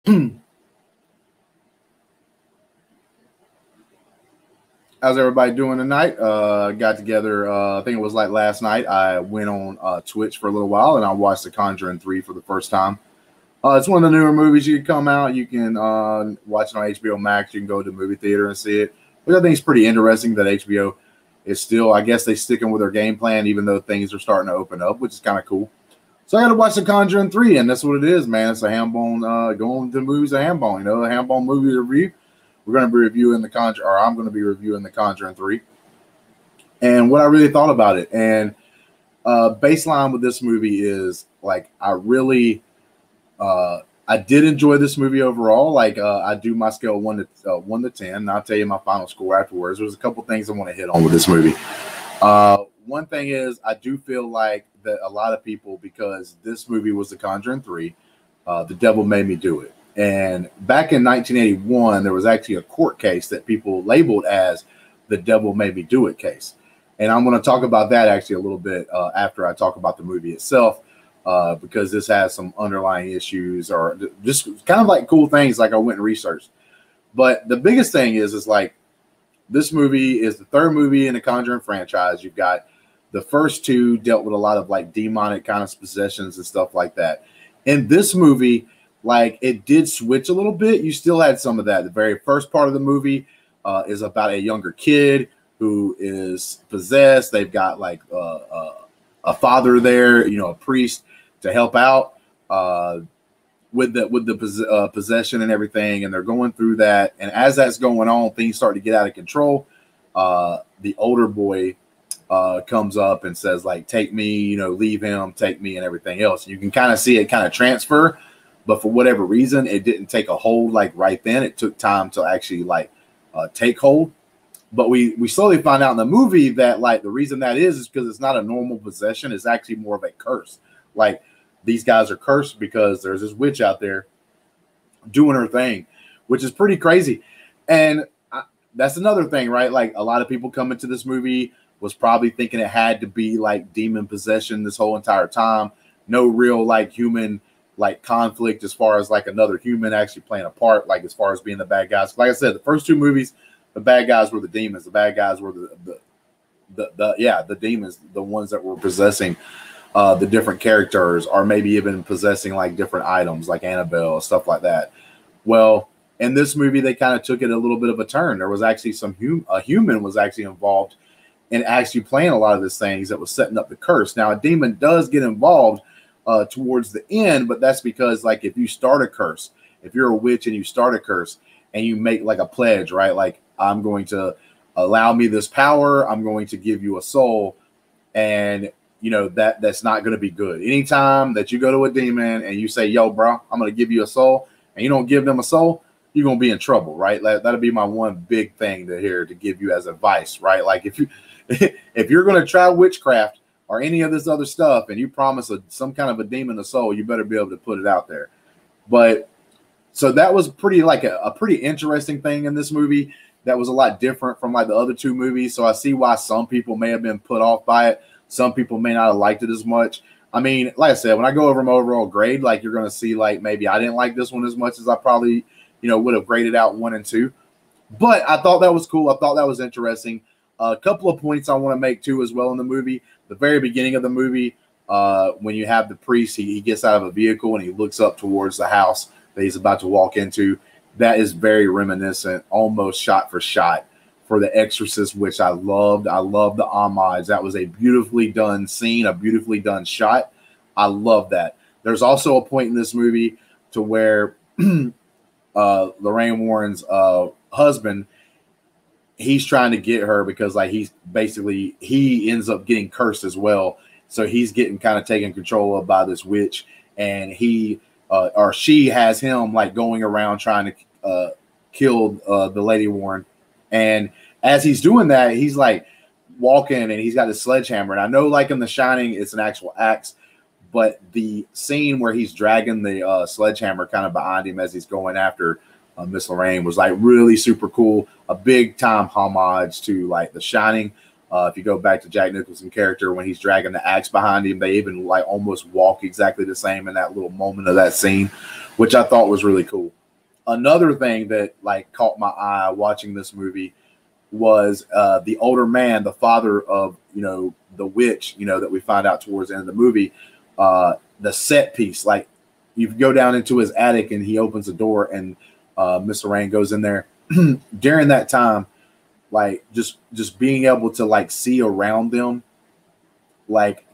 How's everybody doing tonight? Got together, I think it was like last night. I went on Twitch for a little while and I watched The Conjuring 3 for the first time. It's one of the newer movies you can come out. You can watch it on HBO Max. You can go to the movie theater and see it. Which I think is pretty interesting that HBO is still, I guess, they sticking with their game plan, even though things are starting to open up, which is kind of cool. So I got to watch The Conjuring 3, and that's what it is, man. It's a Hambone, going to the movies of Hambone, a Hambone movie review. We're going to be reviewing The Conjuring, or I'm going to be reviewing The Conjuring 3. And what I really thought about it, and baseline with this movie is, like, I did enjoy this movie overall. Like, I do my scale 1 to 10, and I'll tell you my final score afterwards. There's a couple things I want to hit on with this movie. One thing is, I do feel like that a lot of people, because this movie was The Conjuring 3, the devil made me do it. And back in 1981, there was actually a court case that people labeled as the devil made me do it case. And I'm going to talk about that actually a little bit after I talk about the movie itself, because this has some underlying issues or just kind of like cool things like I went and researched. But the biggest thing is like this movie is the third movie in the Conjuring franchise. You've got the first two dealt with a lot of like demonic kind of possessions and stuff like that. In this movie, like it did switch a little bit. You still had some of that. The very first part of the movie is about a younger kid who is possessed. They've got like a father there, a priest to help out with the possession and everything. And they're going through that. And as that's going on, things start to get out of control. The older boy comes up and says like, take me, leave him, take me and everything else. You can kind of see it kind of transfer. But for whatever reason, it didn't take a hold like right then. It took time to actually like take hold. But we slowly find out in the movie that like the reason that is because it's not a normal possession. It's actually more of a curse. Like these guys are cursed because there's this witch out there doing her thing, which is pretty crazy. And that's another thing, right? Like a lot of people coming to this movie was probably thinking it had to be like demon possession this whole entire time. No real like human like conflict as far as like another human actually playing a part, like as far as being the bad guys. Like I said, the first two movies, the bad guys were the demons. The bad guys were the demons, the ones that were possessing the different characters, or maybe even possessing like different items like Annabelle, stuff like that. Well, in this movie, they kind of took it a little bit of a turn. There was actually a human was actually involved in actually playing a lot of these things that was setting up the curse. Now, a demon does get involved towards the end, but that's because like if you start a curse, if you're a witch and you start a curse and you make like a pledge, right? Like I'm going to allow me this power. I'm going to give you a soul. And that's not going to be good. Anytime that you go to a demon and you say, yo, bro, I'm going to give you a soul, and you don't give them a soul, you're going to be in trouble, right? That'll be my one big thing to give you as advice, right? Like if you're going to try witchcraft or any of this other stuff and you promise some kind of a demon a soul, you better be able to put it out there. But so that was pretty like a pretty interesting thing in this movie. That was a lot different from like the other two movies. So I see why some people may have been put off by it. Some people may not have liked it as much. I mean, like I said, when I go over my overall grade, like you're going to see like maybe I didn't like this one as much as I probably, would have graded out 1 and 2. But I thought that was cool. I thought that was interesting. A couple of points I want to make too as well in the movie. The very beginning of the movie, when you have the priest, he gets out of a vehicle and he looks up towards the house that he's about to walk into. That is very reminiscent, almost shot for shot, for The Exorcist, which I loved. I loved the homage. That was a beautifully done scene, a beautifully done shot. I love that. There's also a point in this movie to where Lorraine Warren's husband, he's trying to get her because like he ends up getting cursed as well. So he's getting kind of taken control of by this witch, and he or she has him like going around trying to kill the Lady Warren. And as he's doing that, he's like walking and he's got his sledgehammer. And I know like in The Shining, it's an actual axe, but the scene where he's dragging the sledgehammer kind of behind him as he's going after Miss Lorraine was like really super cool. A big time homage to like The Shining. If you go back to Jack Nicholson's character, when he's dragging the axe behind him, they even like almost walk exactly the same in that little moment of that scene. which I thought was really cool. Another thing that like caught my eye watching this movie was the older man, the father of, you know, the witch, you know, that we find out towards the end of the movie. The set piece, like you go down into his attic and he opens the door and Mr. Rain goes in there. During that time, like just being able to like see around them, like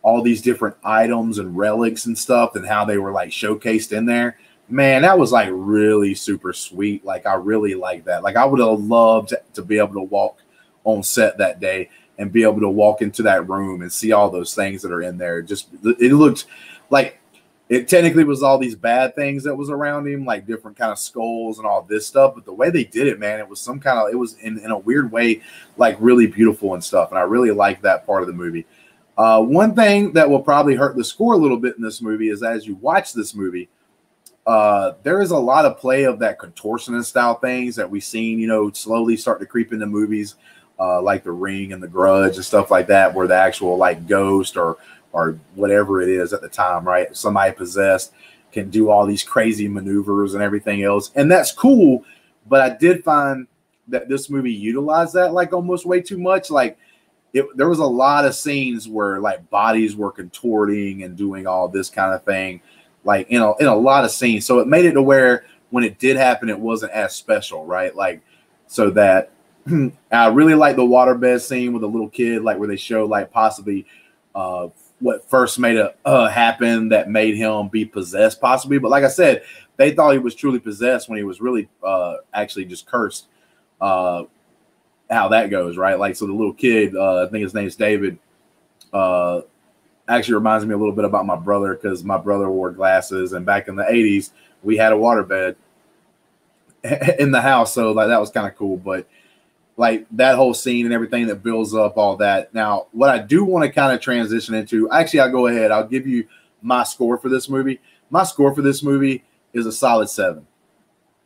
all these different items and relics and stuff and how they were like showcased in there. Man, that was like really super sweet. Like I really like that. Like I would have loved to be able to walk on set that day and be able to walk into that room and see all those things that are in there. Just it looked like it technically was all these bad things that was around him, like different kind of skulls and all this stuff. But the way they did it, man, it was some kind of, it was in a weird way, like really beautiful and stuff. And I really liked that part of the movie. One thing that will probably hurt the score a little bit in this movie is as you watch this movie, there is a lot of play of that contortionist style things that we've seen, you know, slowly start to creep into movies like The Ring and The Grudge and stuff like that, where the actual like ghost or whatever it is at the time, right? Somebody possessed can do all these crazy maneuvers and everything else. And that's cool. But I did find that this movie utilized that like almost way too much. Like there was a lot of scenes where like bodies were contorting and doing all this kind of thing, like, you know, in a lot of scenes. So it made it to where when it did happen, it wasn't as special, right? Like, so that I really like the waterbed scene with the little kid, like where they show like possibly what first made it happen that made him be possessed possibly. But like I said, they thought he was truly possessed when he was really actually just cursed. How that goes, right? Like, so the little kid, I think his name's David, actually reminds me a little bit about my brother, because my brother wore glasses, and back in the 80s, we had a waterbed in the house. So like that was kind of cool. But like that whole scene and everything that builds up all that. Now, what I do want to kind of transition into, actually, I'll go ahead. I'll give you my score for this movie. My score for this movie is a solid 7.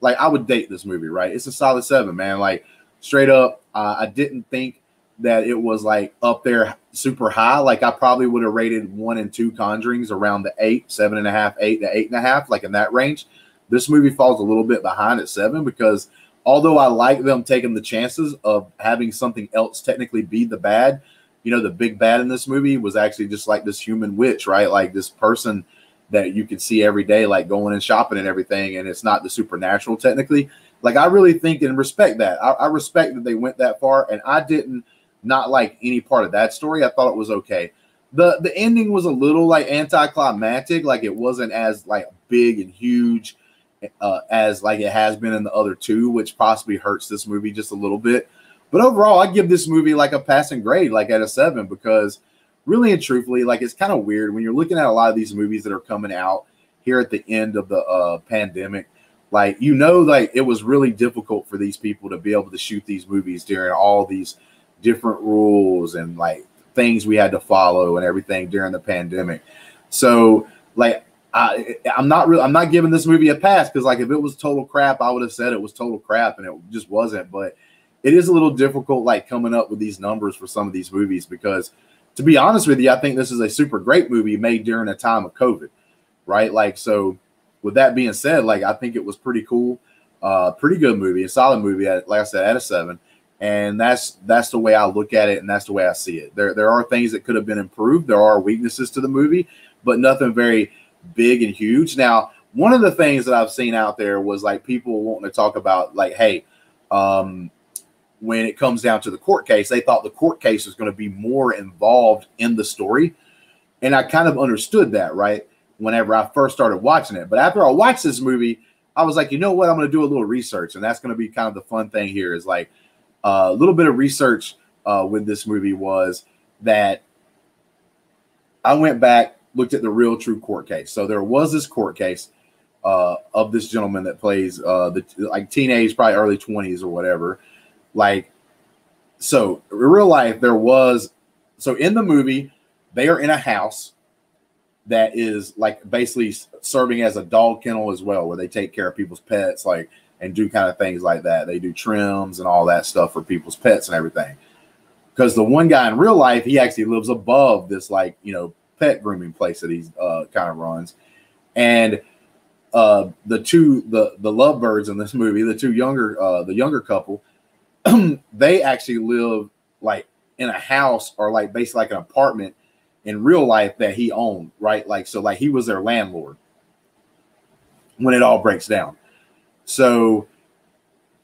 Like, I would date this movie, right? It's a solid 7, man. Like, straight up, I didn't think that it was like up there super high. Like, I probably would have rated 1 and 2 Conjurings around the 8, 7.5, 8 to 8.5, like in that range. This movie falls a little bit behind at 7 because although I like them taking the chances of having something else technically be the bad, you know, the big bad in this movie was actually just like this human witch, right? Like this person that you could see every day, like going and shopping and everything. And it's not the supernatural technically. Like, I really think and respect that. I respect that they went that far, and I didn't not like any part of that story. I thought it was okay. The ending was a little like anticlimactic. Like, it wasn't as like big and huge as like it has been in the other 2, which possibly hurts this movie just a little bit. But overall, I give this movie like a passing grade, like at a 7, because really and truthfully, like, it's kind of weird when you're looking at a lot of these movies that are coming out here at the end of the pandemic. Like, you know, like it was really difficult for these people to be able to shoot these movies during all these different rules and like things we had to follow and everything during the pandemic. So like, I'm not giving this movie a pass, because like if it was total crap, I would have said it was total crap, and it just wasn't. But it is a little difficult like coming up with these numbers for some of these movies, because to be honest with you, I think this is a super great movie made during a time of COVID, right? Like, so with that being said, like, I think it was pretty cool, pretty good movie, a solid movie, like I said, at a 7. And that's the way I look at it, and that's the way I see it. There are things that could have been improved. There are weaknesses to the movie, but nothing very big and huge. Now, one of the things that I've seen out there was like people wanting to talk about like, hey, when it comes down to the court case, they thought the court case was going to be more involved in the story. And I kind of understood that, right, whenever I first started watching it. But after I watched this movie, I was like, you know what, I'm going to do a little research. And that's going to be kind of the fun thing here, is like a little bit of research with this movie was that I went back, looked at the real true court case. So there was this court case of this gentleman that plays the like teenage, probably early 20s or whatever. Like, so in real life, there was, so in the movie, they are in a house that is like basically serving as a dog kennel as well, where they take care of people's pets, like, and do kind of things like that. They do trims and all that stuff for people's pets and everything. Because the one guy in real life, he actually lives above this, like, you know, pet grooming place that he's kind of runs. And the lovebirds in this movie, the younger couple, they actually live like in a house or like basically like an apartment in real life that he owned, right? Like, so like he was their landlord when it all breaks down. So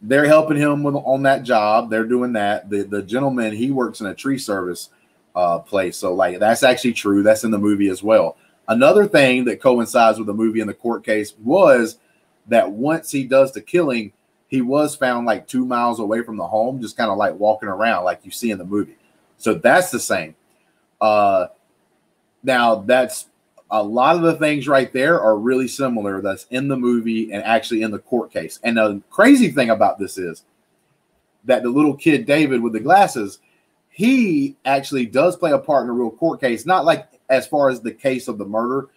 they're helping him on that job. They're doing that. The gentleman, he works in a tree service place. So like that's actually true. That's in the movie as well. Another thing that coincides with the movie and the court case was that once he does the killing, he was found like 2 miles away from the home, just kind of like walking around like you see in the movie. So that's the same. Now that's a lot of the things right there are really similar that's in the movie and actually in the court case. And the crazy thing about this is that the little kid, David with the glasses, he actually does play a part in a real court case, not like as far as the case of the murder,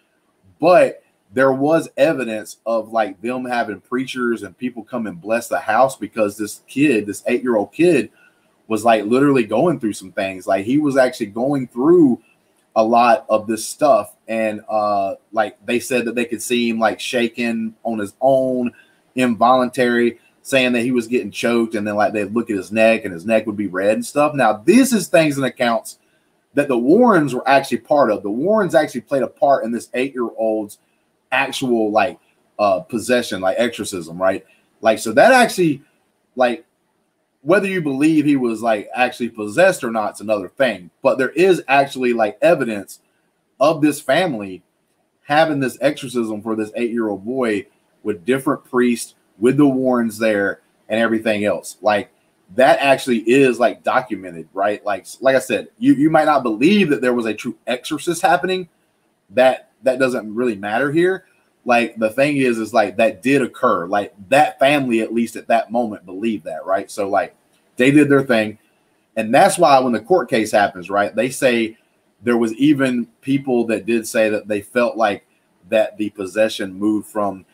but there was evidence of like them having preachers and people come and bless the house because this kid, this 8-year-old kid, was like literally going through some things. Like he was actually going through a lot of this stuff. And like they said that they could see him like shaking on his own, involuntary, saying that he was getting choked. And then like they'd look at his neck and his neck would be red and stuff. Now, this is things and accounts that the Warrens were actually part of. The Warrens actually played a part in this 8-year-old's actual like possession, like exorcism, right? Like, so that actually, like, whether you believe he was like actually possessed or not, it's another thing. But there is actually like evidence of this family having this exorcism for this 8-year-old boy with different priests, with the Warrens there and everything else. Like that actually is like documented, right? Like I said, you might not believe that there was a true exorcist happening. That doesn't really matter here. Like the thing is like that did occur. Like that family, at least at that moment, believed that, right? So like they did their thing. And that's why when the court case happens, right, they say there was even people that did say that they felt like that the possession moved from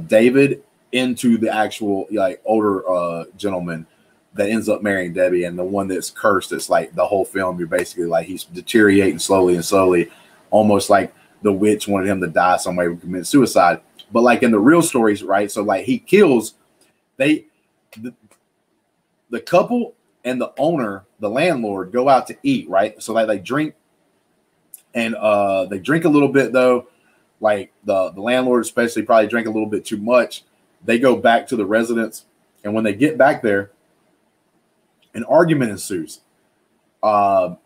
David into the actual like older gentleman that ends up marrying Debbie, and the one that's cursed. It's like the whole film, you're basically like he's deteriorating slowly and slowly, almost like the witch wanted him to die some way, commit suicide. But like in the real stories, right? So like he kills, the couple and the owner, the landlord, go out to eat, right? So like they drink, and they drink a little bit though. Like the landlord especially probably drank a little bit too much. They go back to the residence, and when they get back there, an argument ensues. Them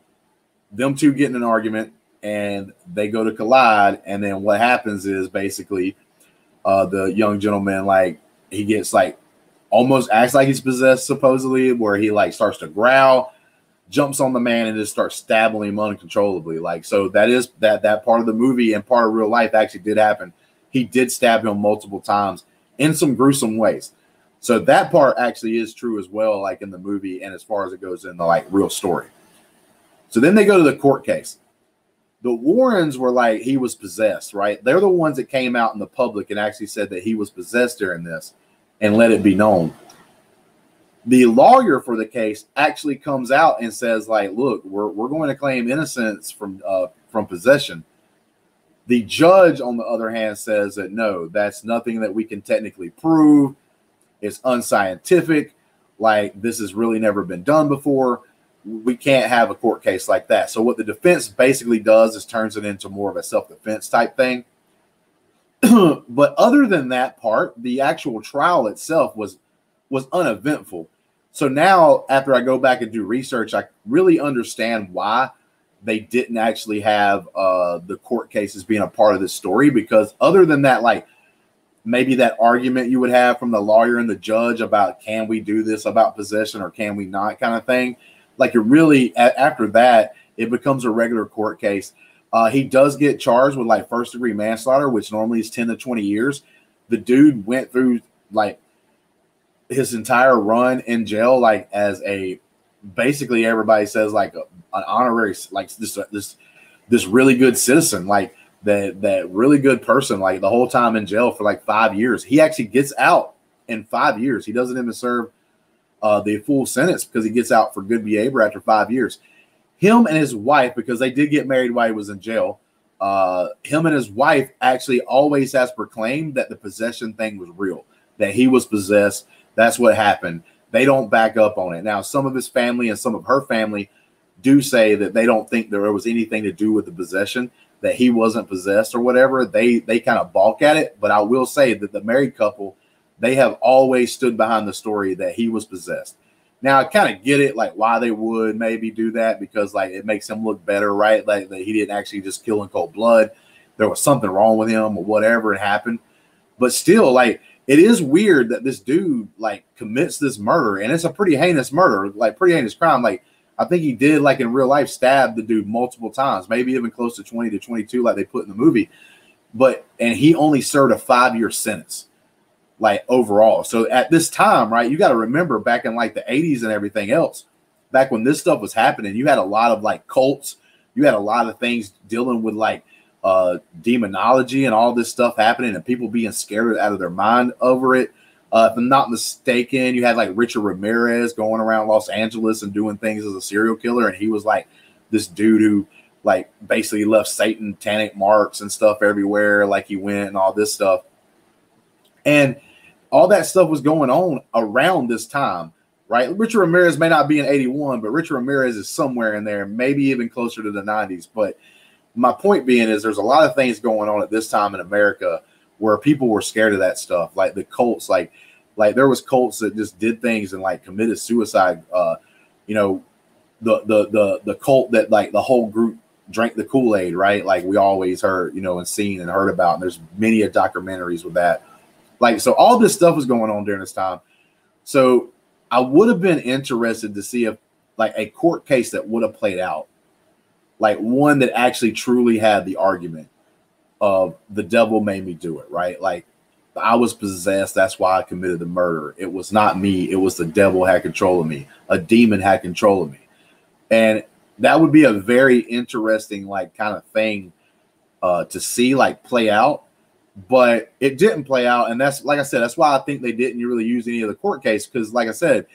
two get in an argument, and they go to collide. And then what happens is basically the young gentleman, like he gets like almost acts like he's possessed supposedly, where he like starts to growl, jumps on the man, and just starts stabbing him uncontrollably. Like, so that is that part of the movie and part of real life actually did happen. He did stab him multiple times in some gruesome ways. So that part actually is true as well, like in the movie, and as far as it goes in the like real story. So then they go to the court case. The Warrens were like, he was possessed, right? They're the ones that came out in the public and actually said that he was possessed during this and let it be known. The lawyer for the case actually comes out and says, like, look, we're going to claim innocence from possession. The judge, on the other hand, says that no, that's nothing that we can technically prove. It's unscientific. Like, this has really never been done before. We can't have a court case like that. So what the defense basically does is turns it into more of a self-defense type thing. But other than that part, the actual trial itself was uneventful. So now, after I go back and do research, I really understand why they didn't actually have the court cases being a part of this story. Because other than that, like maybe that argument you would have from the lawyer and the judge about can we do this about possession or can we not kind of thing, like it really, after that, it becomes a regular court case. He does get charged with like first-degree manslaughter, which normally is 10 to 20 years. The dude went through like his entire run in jail, like as a, basically everybody says like an honorary, like this really good citizen, like that really good person, like the whole time in jail for like 5 years. He actually gets out in 5 years. He doesn't even serve the full sentence because he gets out for good behavior after 5 years. Him and his wife, because they did get married while he was in jail, him and his wife actually always has proclaimed that the possession thing was real, that he was possessed. That's what happened. They don't back up on it. Now, some of his family and some of her family do say that they don't think there was anything to do with the possession, that he wasn't possessed or whatever. They kind of balk at it. But I will say that the married couple, they have always stood behind the story that he was possessed. Now, I kind of get it, like why they would maybe do that, because like it makes him look better, right? Like that he didn't actually just kill in cold blood. There was something wrong with him or whatever had happened. But still, like, it is weird that this dude like commits this murder, and it's a pretty heinous murder, like pretty heinous crime. Like I think he did, like in real life, stab the dude multiple times, maybe even close to 20 to 22, like they put in the movie. And he only served a 5-year sentence, like overall. So at this time, right, you got to remember back in like the 80s and everything else, back when this stuff was happening, you had a lot of like cults, you had a lot of things dealing with like demonology and all this stuff happening, and people being scared out of their mind over it. If I'm not mistaken, you had like Richard Ramirez going around Los Angeles and doing things as a serial killer, and he was like this dude who like basically left satanic marks and stuff everywhere, like he went and all this stuff. And all that stuff was going on around this time, right? Richard Ramirez may not be in 81, but Richard Ramirez is somewhere in there, maybe even closer to the 90s. But my point being is there's a lot of things going on at this time in America where people were scared of that stuff, like the cults, like there was cults that just did things and like committed suicide. You know, the cult that like the whole group drank the Kool-Aid, right? Like we always heard, you know, and seen and heard about. And there's many documentaries with that. Like, so all this stuff was going on during this time. So I would have been interested to see if like a court case that would have played out, like one that actually truly had the argument of the devil made me do it, right? Like I was possessed. That's why I committed the murder. It was not me. It was the devil had control of me. A demon had control of me. And that would be a very interesting, like kind of thing to see like play out, but it didn't play out. And that's, like I said, that's why I think they didn't really use any of the court case. Cause like I said,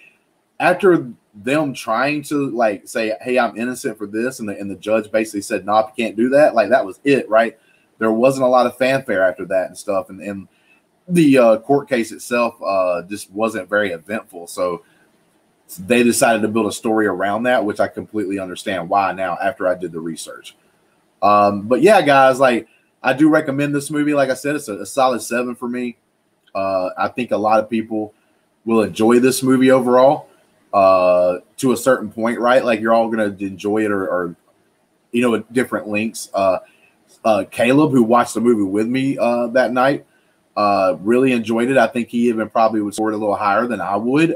after them trying to like say, hey, I'm innocent for this. And the judge basically said, no, you can't do that. Like that was it. Right. There wasn't a lot of fanfare after that and stuff. And the court case itself just wasn't very eventful. So they decided to build a story around that, which I completely understand why now after I did the research. But yeah, guys, like I do recommend this movie. Like I said, it's a solid 7 for me. I think a lot of people will enjoy this movie overall to a certain point, right? Like you're all going to enjoy it or you know, at different lengths. Caleb, who watched the movie with me that night, really enjoyed it. I think he even probably would score it a little higher than I would.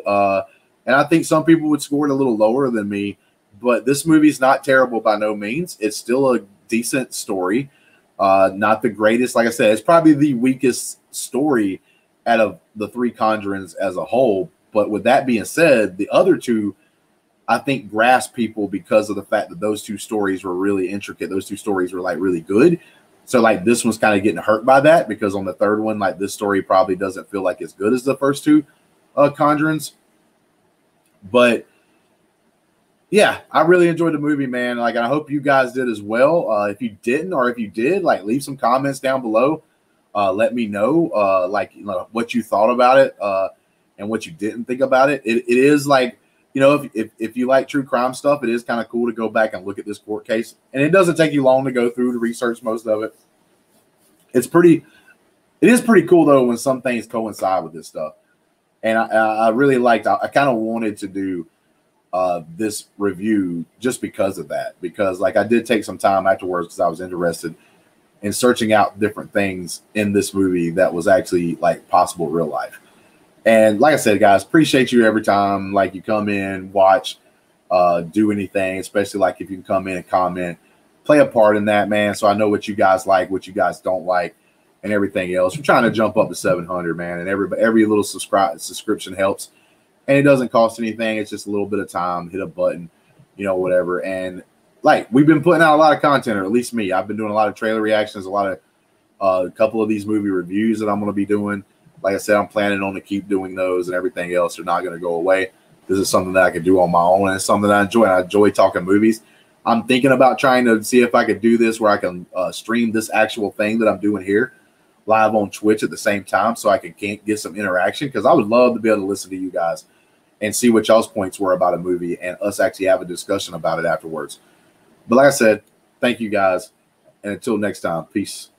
And I think some people would score it a little lower than me. But this movie is not terrible by no means. It's still a decent story. Not the greatest. Like I said, it's probably the weakest story out of the 3 Conjurings as a whole. But with that being said, the other 2, I think, grasp people because of the fact that those 2 stories were really intricate. Those 2 stories were like really good. So like this one's kind of getting hurt by that because on the 3rd one, like this story probably doesn't feel like as good as the first 2 Conjurings. But yeah, I really enjoyed the movie, man. Like I hope you guys did as well. If you didn't, or if you did, like leave some comments down below. Let me know like you know, what you thought about it and what you didn't think about it. It is like, you know, if you like true crime stuff, it is kind of cool to go back and look at this court case. And it doesn't take you long to go through to research most of it. It is pretty cool though when some things coincide with this stuff. And I really liked, I kind of wanted to do this review just because of that. Because like I did take some time afterwards because I was interested in searching out different things in this movie that was actually like possible real life. And like I said, guys, appreciate you every time like you come in, watch, do anything, especially like if you can come in and comment, play a part in that, man. So I know what you guys like, what you guys don't like, and everything else. We're trying to jump up to 700, man, and every little subscription helps, and it doesn't cost anything. It's just a little bit of time. Hit a button, you know, whatever. And like we've been putting out a lot of content, or at least me. I've been doing a lot of trailer reactions, a couple of these movie reviews that I'm going to be doing. Like I said, I'm planning on to keep doing those, and everything else are not going to go away. This is something that I can do on my own, and it's something that I enjoy. I enjoy talking movies. I'm thinking about trying to see if I could do this where I can stream this actual thing that I'm doing here live on Twitch at the same time, so I can get some interaction, because I would love to be able to listen to you guys and see what y'all's points were about a movie and us actually have a discussion about it afterwards. But like I said, thank you guys. And until next time, peace.